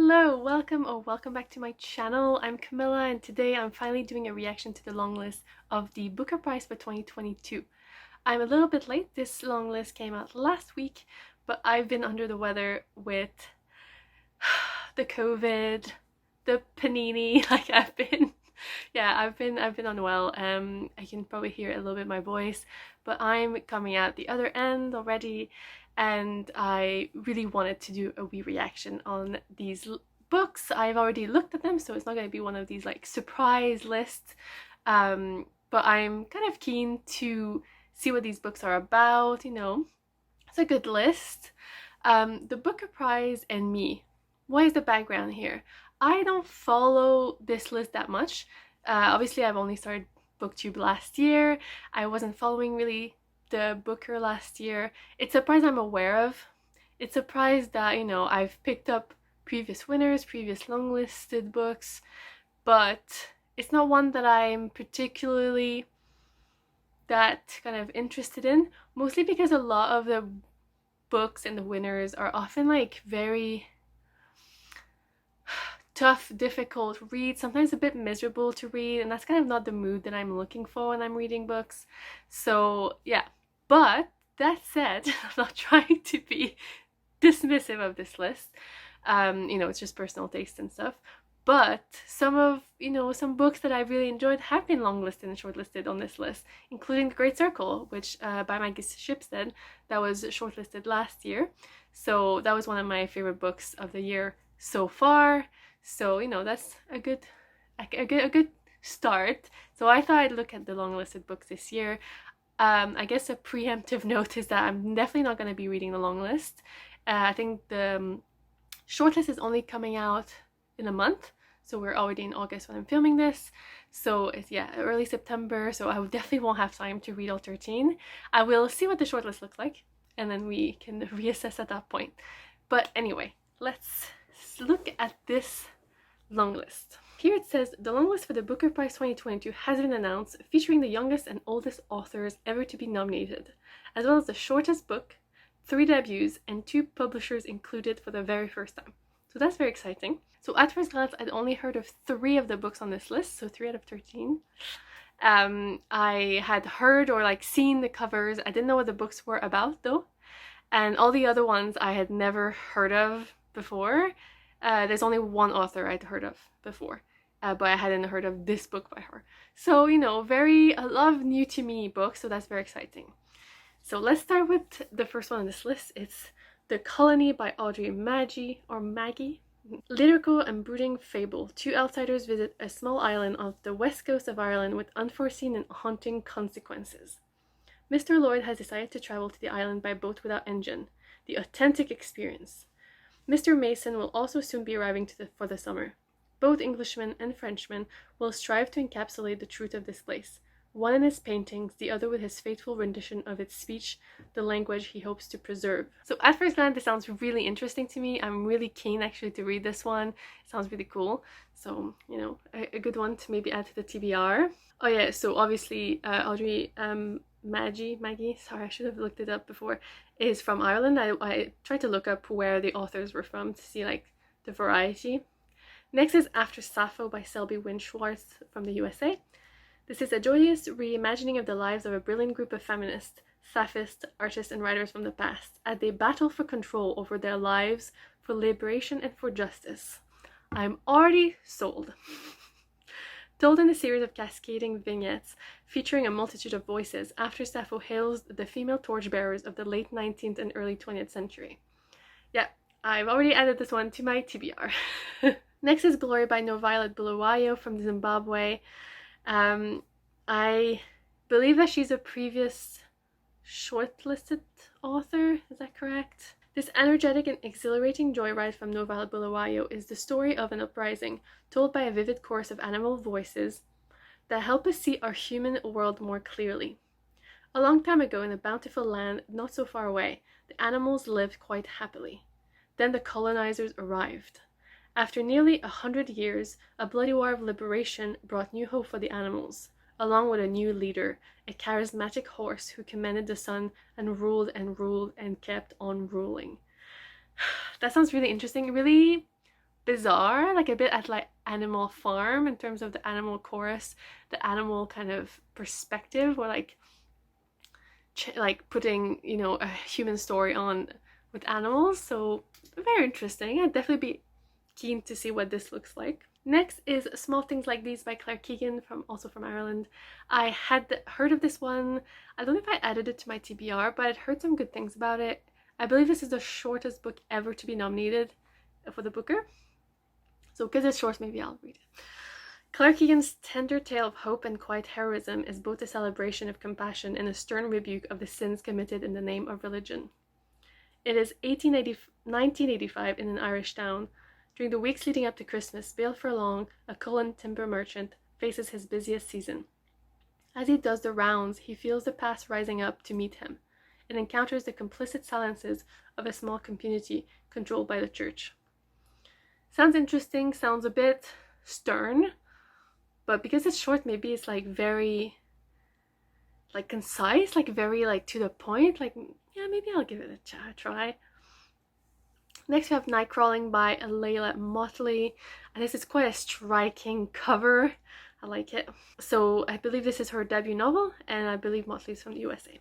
Hello, welcome back to my channel. I'm Camilla and today I'm finally doing a reaction to the long list of the Booker Prize for 2022. I'm a little bit late. This long list came out last week, but I've been under the weather with the COVID, the panini, I've been unwell. I can probably hear a little bit my voice, but I'm coming out the other end already, and I really wanted to do a wee reaction on these books. I've already looked at them, so it's not going to be one of these like surprise lists. But I'm kind of keen to see what these books are about. It's a good list. The Booker Prize and me. What is the background here? I don't follow this list that much. Obviously, I've only started BookTube last year. I wasn't following really the Booker last year. It's a prize I'm aware of. It's a prize that, I've picked up previous winners, previous long-listed books, but it's not one that I'm particularly that kind of interested in, mostly because a lot of the books and the winners are often like very tough, difficult reads, sometimes a bit miserable to read, and that's kind of not the mood that I'm looking for when I'm reading books. So yeah, but that said, I'm not trying to be dismissive of this list. It's just personal taste and stuff. But some books that I really enjoyed have been longlisted and shortlisted on this list, including The Great Circle, which by Maggie Shipstead, that was shortlisted last year. So that was one of my favorite books of the year so far. So that's a good start. So I thought I'd look at the long-listed books this year. I guess a preemptive note is that I'm definitely not going to be reading the long list. I think the shortlist is only coming out in a month, so we're already in August when I'm filming this. So it's early September, so I definitely won't have time to read all 13. I will see what the shortlist looks like, and then we can reassess at that point. But anyway, let's look at this long list. Here it says, the long list for the Booker Prize 2022 has been announced, featuring the youngest and oldest authors ever to be nominated, as well as the shortest book, 3 debuts, and 2 publishers included for the very first time. So that's very exciting. So at first glance, I'd only heard of 3 of the books on this list, so 3 out of 13. I had heard or seen the covers. I didn't know what the books were about though, and all the other ones I had never heard of before. There's only one author I'd heard of before, but I hadn't heard of this book by her. So, a lot of new to me books, so that's very exciting. So let's start with the first one on this list. It's The Colony by Audrey Magee. Lyrical and brooding fable. 2 outsiders visit a small island off the west coast of Ireland with unforeseen and haunting consequences. Mr. Lloyd has decided to travel to the island by boat without engine. The authentic experience. Mr. Mason will also soon be arriving for the summer. Both Englishmen and Frenchmen will strive to encapsulate the truth of this place, one in his paintings, the other with his faithful rendition of its speech, the language he hopes to preserve. So at first glance, this sounds really interesting to me. I'm really keen actually to read this one. It sounds really cool. So, a good one to maybe add to the TBR. Oh yeah, so obviously Audrey Magee, sorry, I should have looked it up before, is from Ireland. I tried to look up where the authors were from to see the variety. Next is After Sappho by Selby Wynne-Schwartz from the USA. This is a joyous reimagining of the lives of a brilliant group of feminists, saphists, artists, and writers from the past as they battle for control over their lives, for liberation, and for justice. I'm already sold. Told in a series of cascading vignettes featuring a multitude of voices, After Sappho hails the female torchbearers of the late 19th and early 20th century. Yeah, I've already added this one to my TBR. Next is Glory by NoViolet Bulawayo from Zimbabwe. I believe that she's a previous shortlisted author, is that correct? This energetic and exhilarating joyride from NoViolet Bulawayo is the story of an uprising, told by a vivid chorus of animal voices that help us see our human world more clearly. A long time ago, in a bountiful land not so far away, the animals lived quite happily. Then the colonizers arrived. After nearly 100 years, a bloody war of liberation brought new hope for the animals, along with a new leader, a charismatic horse who commanded the sun and ruled and ruled and kept on ruling. That sounds really interesting, really bizarre, like a bit at like Animal Farm in terms of the animal chorus, the animal kind of perspective, or like putting, you know, a human story on with animals. So very interesting. I'd definitely be keen to see what this looks like. Next is Small Things Like These by Claire Keegan, also from Ireland. I had heard of this one. I don't know if I added it to my TBR, but I'd heard some good things about it. I believe this is the shortest book ever to be nominated for the Booker. So because it's short, maybe I'll read it. Claire Keegan's tender tale of hope and quiet heroism is both a celebration of compassion and a stern rebuke of the sins committed in the name of religion. It is 1985 in an Irish town. During the weeks leading up to Christmas, Bale Furlong, a Cullen timber merchant, faces his busiest season. As he does the rounds, he feels the past rising up to meet him, and encounters the complicit silences of a small community controlled by the church. Sounds interesting, sounds a bit stern, but because it's short, maybe it's like very like concise, like very like to the point, like yeah, maybe I'll give it a try. Next we have Nightcrawling by Layla Motley, and this is quite a striking cover. I like it. So I believe this is her debut novel, and I believe Motley's from the USA.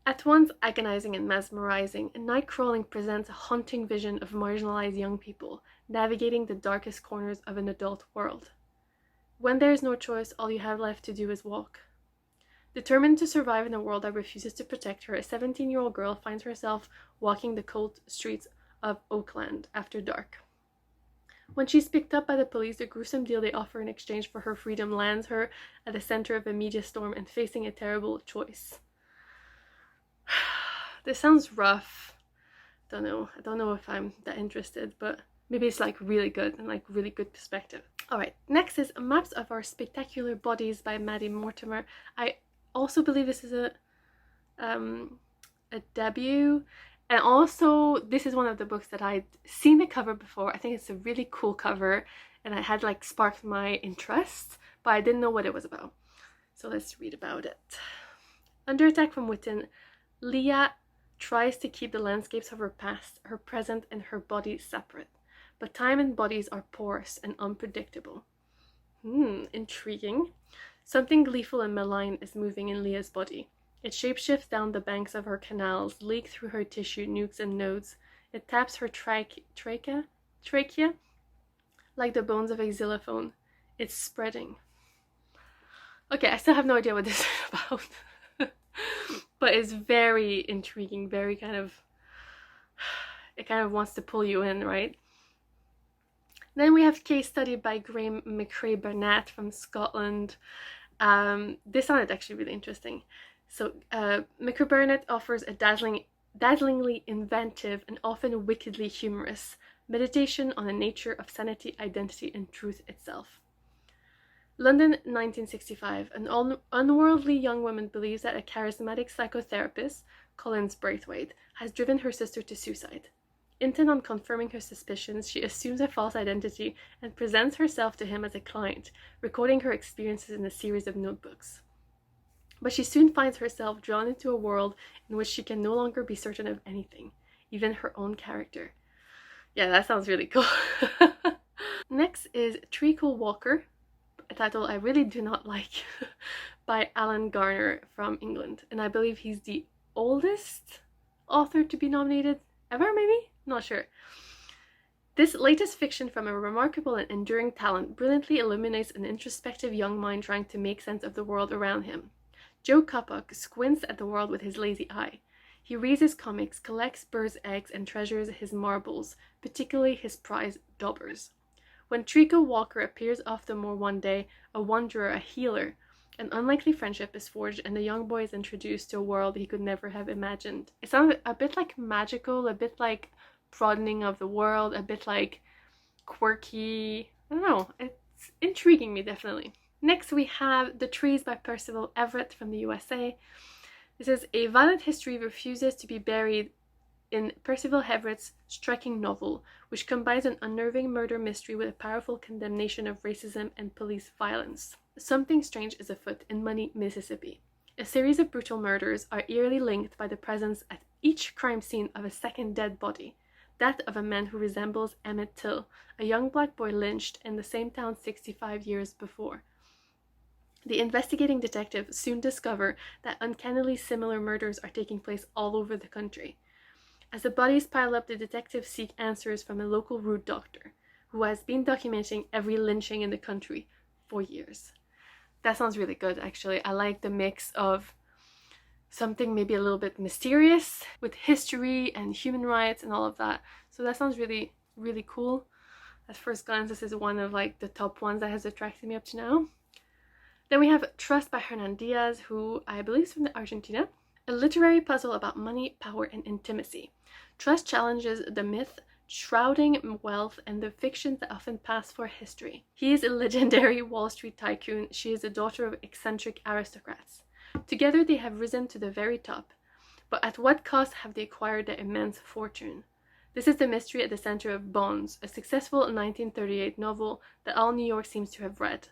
At once agonizing and mesmerizing, Nightcrawling presents a haunting vision of marginalized young people navigating the darkest corners of an adult world. When there is no choice, all you have left to do is walk. Determined to survive in a world that refuses to protect her, a 17-year-old girl finds herself walking the cold streets of Oakland after dark. When she's picked up by the police, the gruesome deal they offer in exchange for her freedom lands her at the center of a media storm and facing a terrible choice. This sounds rough. I don't know if I'm that interested, but maybe it's like really good and like really good perspective. Alright, next is Maps of Our Spectacular Bodies by Maddie Mortimer. I also believe this is a debut. And also, this is one of the books that I'd seen the cover before. I think it's a really cool cover, and it had like sparked my interest, but I didn't know what it was about. So let's read about it. Under attack from within, Leah tries to keep the landscapes of her past, her present, and her body separate. But time and bodies are porous and unpredictable. Intriguing. Something gleeful and malign is moving in Leah's body. It shapeshifts down the banks of her canals, leaks through her tissue nukes and nodes. It taps her trachea like the bones of a xylophone. It's spreading. Okay, I still have no idea what this is about. But it's very intriguing, very kind of... It kind of wants to pull you in, right? Then we have Case Study by Graeme Macrae Burnet from Scotland. This sounded actually really interesting. So, Macrae Burnet offers a dazzlingly inventive and often wickedly humorous meditation on the nature of sanity, identity, and truth itself. London, 1965. An unworldly young woman believes that a charismatic psychotherapist, Collins Braithwaite, has driven her sister to suicide. Intent on confirming her suspicions, she assumes a false identity and presents herself to him as a client, recording her experiences in a series of notebooks. But she soon finds herself drawn into a world in which she can no longer be certain of anything, even her own character. Yeah, that sounds really cool. Next is Trico Walker, a title I really do not like, by Alan Garner from England. And I believe he's the oldest author to be nominated ever, maybe? Not sure. This latest fiction from a remarkable and enduring talent brilliantly illuminates an introspective young mind trying to make sense of the world around him. Joe Cuppock squints at the world with his lazy eye. He reads his comics, collects birds' eggs, and treasures his marbles, particularly his prize daubers. When Trico Walker appears off the moor one day, a wanderer, a healer, an unlikely friendship is forged and the young boy is introduced to a world he could never have imagined. It sounds a bit like magical, a bit like broadening of the world, a bit like quirky. I don't know, it's intriguing me definitely. Next we have The Trees by Percival Everett from the USA. This is a violent history refuses to be buried in Percival Everett's striking novel, which combines an unnerving murder mystery with a powerful condemnation of racism and police violence. Something strange is afoot in Money, Mississippi. A series of brutal murders are eerily linked by the presence at each crime scene of a second dead body. that of a man who resembles Emmett Till, a young black boy lynched in the same town 65 years before. The investigating detectives soon discover that uncannily similar murders are taking place all over the country. As the bodies pile up, the detectives seek answers from a local root doctor, who has been documenting every lynching in the country for years. That sounds really good, actually. I like the mix of something maybe a little bit mysterious with history and human rights and all of that. So that sounds really, really cool. At first glance, this is one of like the top ones that has attracted me up to now. Then we have Trust by Hernan Diaz, who I believe is from Argentina. A literary puzzle about money, power, and intimacy. Trust challenges the myth shrouding wealth and the fictions that often pass for history. He is a legendary Wall Street tycoon. She is the daughter of eccentric aristocrats. Together they have risen to the very top. But at what cost have they acquired their immense fortune? This is the mystery at the center of Bonds, a successful 1938 novel that all New York seems to have read.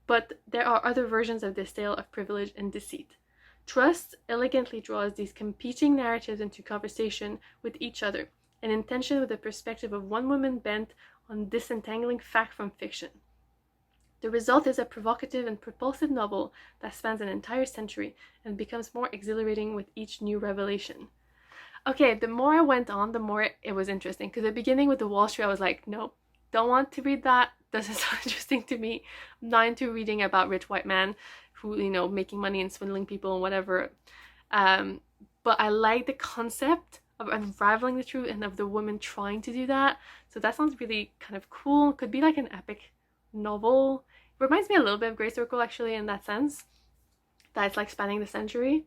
But there are other versions of this tale of privilege and deceit. Trust elegantly draws these competing narratives into conversation with each other, and in tension with the perspective of one woman bent on disentangling fact from fiction. The result is a provocative and propulsive novel that spans an entire century and becomes more exhilarating with each new revelation. Okay, the more I went on, the more it was interesting, because at the beginning with the Wall Street, I was like, no, don't want to read that. Doesn't sound interesting to me. I'm not into reading about rich white men who, you know, making money and swindling people and whatever. But I like the concept of unraveling the truth and of the woman trying to do that. So that sounds really kind of cool. Could be like an epic novel. It reminds me a little bit of Grey Circle, actually, in that sense. That it's like spanning the century.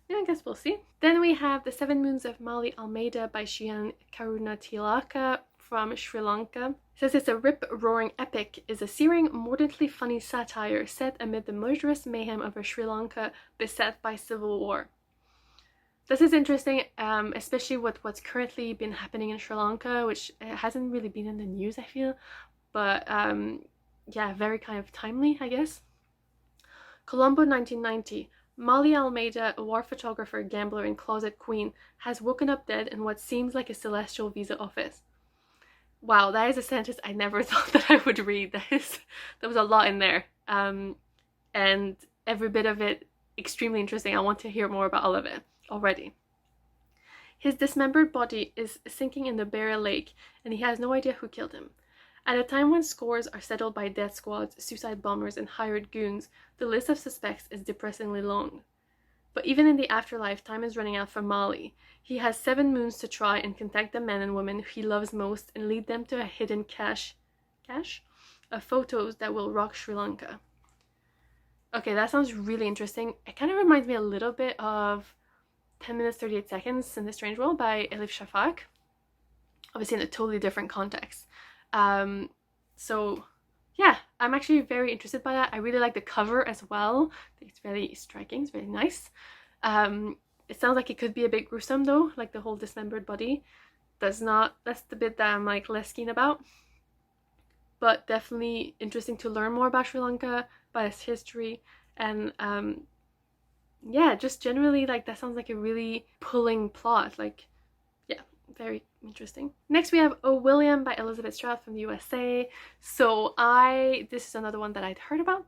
Yeah, I guess we'll see. Then we have The Seven Moons of Maali Almeida by Shehan Karunatilaka from Sri Lanka. It says it's a rip-roaring epic, is a searing, mordantly funny satire set amid the murderous mayhem of a Sri Lanka beset by civil war. This is interesting, especially with what's currently been happening in Sri Lanka, which hasn't really been in the news, I feel. But yeah, very kind of timely, I guess. Colombo 1990. Maali Almeida, a war photographer, gambler, and closet queen, has woken up dead in what seems like a celestial visa office. Wow, that is a sentence I never thought that I would read. There was a lot in there. And every bit of it extremely interesting. I want to hear more about all of it already. His dismembered body is sinking in the Beira Lake, and he has no idea who killed him. At a time when scores are settled by death squads, suicide bombers, and hired goons, the list of suspects is depressingly long. But even in the afterlife, time is running out for Maali. He has 7 moons to try and contact the men and women he loves most and lead them to a hidden cache of photos that will rock Sri Lanka. Okay, that sounds really interesting. It kind of reminds me a little bit of 10 minutes 38 seconds in the Strange World by Elif Shafak. Obviously in a totally different context. So yeah, I'm actually very interested by that. I really like the cover as well. I think it's very striking, it's very nice. It sounds like it could be a bit gruesome though, like the whole dismembered body. That's the bit that I'm like less keen about. But definitely interesting to learn more about Sri Lanka, about its history, and yeah, just generally like that sounds like a really pulling plot. Like, yeah, very interesting. Next we have Oh William by Elizabeth Strout from the USA. So this is another one that I'd heard about.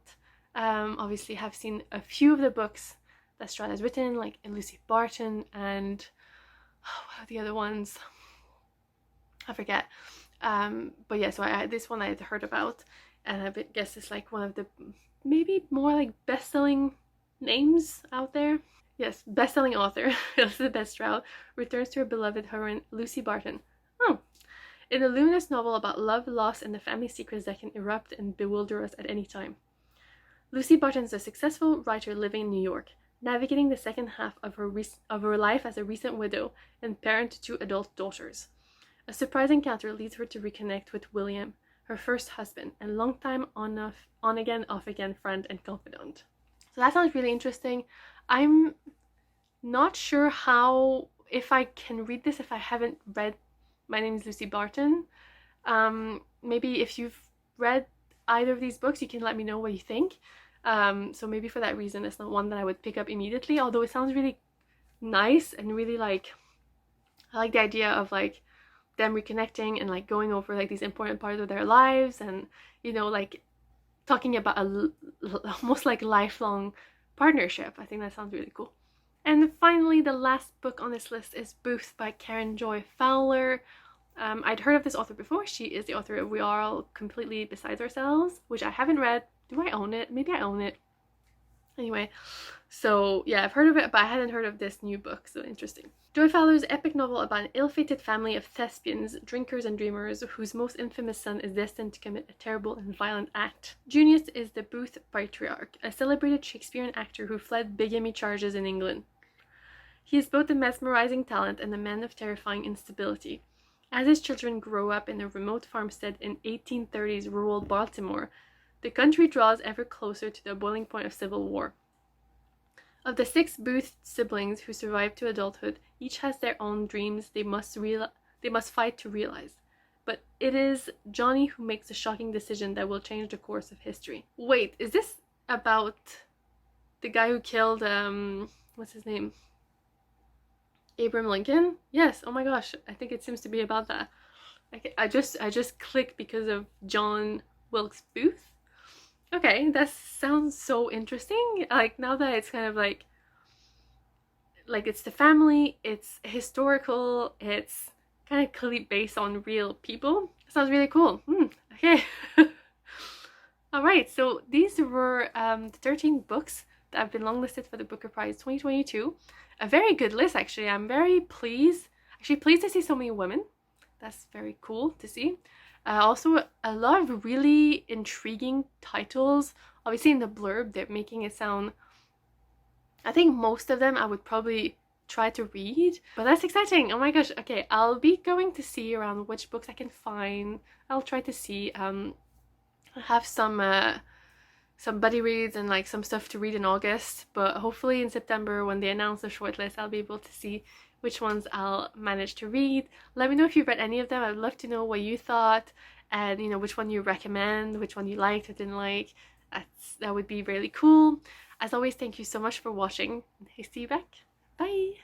Obviously have seen a few of the books that Strout has written, like Lucy Barton and what are the other ones? I forget. But yeah, so this one I had heard about, and I guess it's like one of the maybe more like best-selling names out there. Yes, best-selling author Elizabeth Strout returns to her beloved heroine Lucy Barton. Oh, in a luminous novel about love, loss, and the family secrets that can erupt and bewilder us at any time. Lucy Barton is a successful writer living in New York, navigating the second half of her life as a recent widow and parent to 2 adult daughters. A surprise encounter leads her to reconnect with William, her first husband, and longtime on-again, off-again friend and confidant. So that sounds really interesting. I'm not sure if I can read this if I haven't read My Name is Lucy Barton. Maybe if you've read either of these books, you can let me know what you think. So maybe for that reason, it's not one that I would pick up immediately, although it sounds really nice and really like, I like the idea of like them reconnecting and like going over like these important parts of their lives, and you know, like talking about almost like lifelong partnership. I think that sounds really cool. And finally, the last book on this list is Booth by Karen Joy Fowler. I'd heard of this author before. She is the author of We Are All Completely Besides Ourselves, which I haven't read. Do I own it? Maybe I own it. Anyway, so yeah, I've heard of it, but I hadn't heard of this new book, so interesting. Joy Fowler's epic novel about an ill-fated family of thespians, drinkers and dreamers, whose most infamous son is destined to commit a terrible and violent act. Junius is the Booth patriarch, a celebrated Shakespearean actor who fled bigamy charges in England. He is both a mesmerizing talent and a man of terrifying instability. As his children grow up in a remote farmstead in 1830s rural Baltimore, the country draws ever closer to the boiling point of civil war. Of the 6 Booth siblings who survive to adulthood, each has their own dreams they must fight to realize. But it is Johnny who makes a shocking decision that will change the course of history. Wait, is this about the guy who killed, what's his name? Abraham Lincoln? Yes, oh my gosh, I think it seems to be about that. I just clicked because of John Wilkes Booth. Okay, that sounds so interesting. Like, now that it's kind of like it's the family, it's historical, it's kind of clearly based on real people. Sounds really cool. Okay. Alright, so these were the 13 books that have been longlisted for the Booker Prize 2022. A very good list, actually. I'm very pleased. Actually, pleased to see so many women. That's very cool to see. Also, a lot of really intriguing titles. Obviously, in the blurb, they're making it sound... I think most of them I would probably try to read. But that's exciting. Oh my gosh. Okay, I'll be going to see around which books I can find. I'll try to see. I have some buddy reads and like some stuff to read in August. But hopefully in September, when they announce the shortlist, I'll be able to see which ones I'll manage to read. Let me know if you've read any of them. I'd love to know what you thought, and you know, which one you recommend, which one you liked or didn't like. That would be really cool. As always, thank you so much for watching. See you back. Bye!